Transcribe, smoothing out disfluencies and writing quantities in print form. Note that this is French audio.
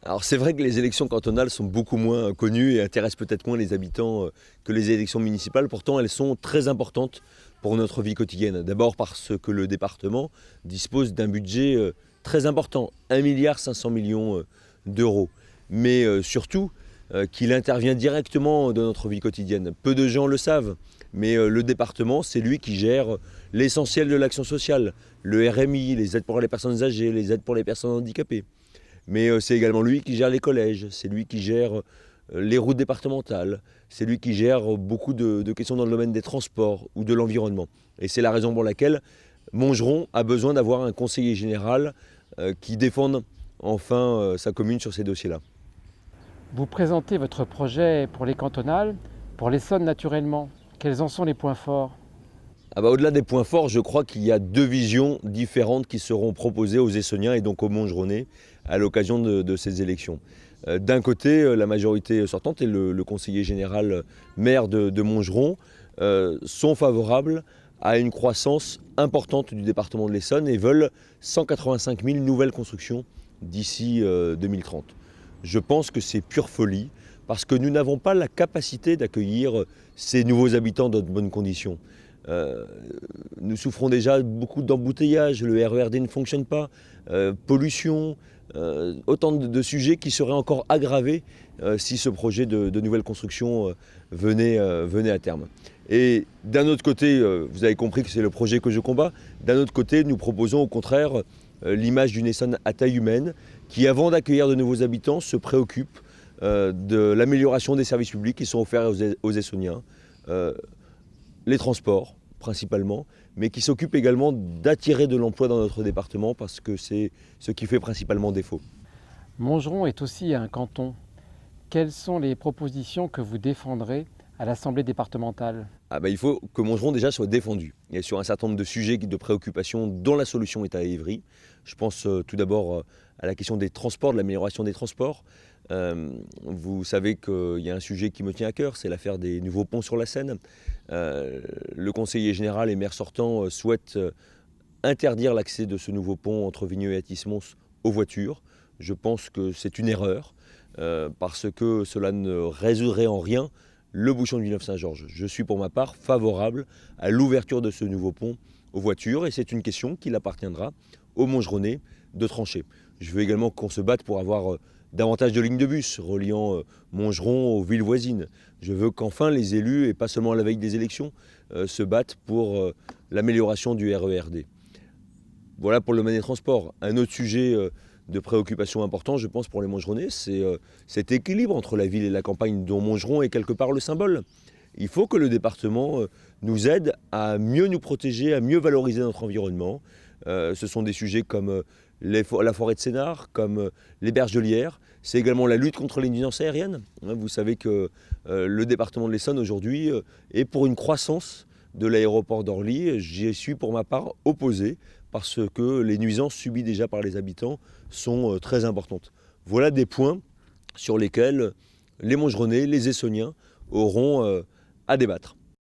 Alors c'est vrai que les élections cantonales sont beaucoup moins connues et intéressent peut-être moins les habitants que les élections municipales. Pourtant, elles sont très importantes pour notre vie quotidienne. D'abord parce que le département dispose d'un budget très important, 1,5 milliard d'euros. Mais surtout qu'il intervient directement dans notre vie quotidienne. Peu de gens le savent, mais le département, c'est lui qui gère l'essentiel de l'action sociale. Le RMI, les aides pour les personnes âgées, les aides pour les personnes handicapées. Mais c'est également lui qui gère les collèges, c'est lui qui gère les routes départementales, c'est lui qui gère beaucoup de questions dans le domaine des transports ou de l'environnement. Et c'est la raison pour laquelle Montgeron a besoin d'avoir un conseiller général qui défende enfin sa commune sur ces dossiers-là. Vous présentez votre projet pour les cantonales, pour l'Essonne naturellement. Quels en sont les points forts? Au-delà des points forts, je crois qu'il y a deux visions différentes qui seront proposées aux Essonniens et donc aux Montgeronnais à l'occasion de ces élections. D'un côté, la majorité sortante et le conseiller général maire de Montgeron sont favorables à une croissance importante du département de l'Essonne et veulent 185 000 nouvelles constructions d'ici 2030. Je pense que c'est pure folie parce que nous n'avons pas la capacité d'accueillir ces nouveaux habitants dans de bonnes conditions. Nous souffrons déjà beaucoup d'embouteillages, le RERD ne fonctionne pas, pollution, autant de sujets qui seraient encore aggravés si ce projet de nouvelle construction venait à terme. Et d'un autre côté, vous avez compris que c'est le projet que je combats, d'un autre côté, nous proposons au contraire l'image d'une Essonne à taille humaine qui, avant d'accueillir de nouveaux habitants, se préoccupe de l'amélioration des services publics qui sont offerts aux Essonniens. Les transports principalement, mais qui s'occupe également d'attirer de l'emploi dans notre département parce que c'est ce qui fait principalement défaut. Montgeron est aussi un canton. Quelles sont les propositions que vous défendrez à l'Assemblée départementale? Il faut que Montgeron déjà soit défendu. Il y a sur un certain nombre de sujets de préoccupation dont la solution est à Évry. Je pense tout d'abord à la question des transports, de l'amélioration des transports. Vous savez qu'il y a un sujet qui me tient à cœur, c'est l'affaire des nouveaux ponts sur la Seine. Le conseiller général et maire sortant souhaitent interdire l'accès de ce nouveau pont entre Vigneux et Athis-Mons aux voitures. Je pense que c'est une erreur parce que cela ne résoudrait en rien le bouchon de Villeneuve-Saint-Georges. Je suis pour ma part favorable à l'ouverture de ce nouveau pont aux voitures et c'est une question qu'il appartiendra aux Montgeronnais de trancher. Je veux également qu'on se batte pour avoir davantage de lignes de bus reliant Montgeron aux villes voisines. Je veux qu'enfin les élus, et pas seulement à la veille des élections, se battent pour l'amélioration du RERD. Voilà pour le domaine des transports. Un autre sujet de préoccupation important, je pense, pour les Montgeronnais, c'est cet équilibre entre la ville et la campagne dont Montgeron est quelque part le symbole. Il faut que le département nous aide à mieux nous protéger, à mieux valoriser notre environnement. Ce sont des sujets comme la forêt de Sénart, comme les berges de Lierre. C'est également la lutte contre les nuisances aériennes. Vous savez que le département de l'Essonne aujourd'hui est pour une croissance de l'aéroport d'Orly. J'y suis pour ma part opposé parce que les nuisances subies déjà par les habitants sont très importantes. Voilà des points sur lesquels les Montgeronnais, les Essonniens auront à débattre.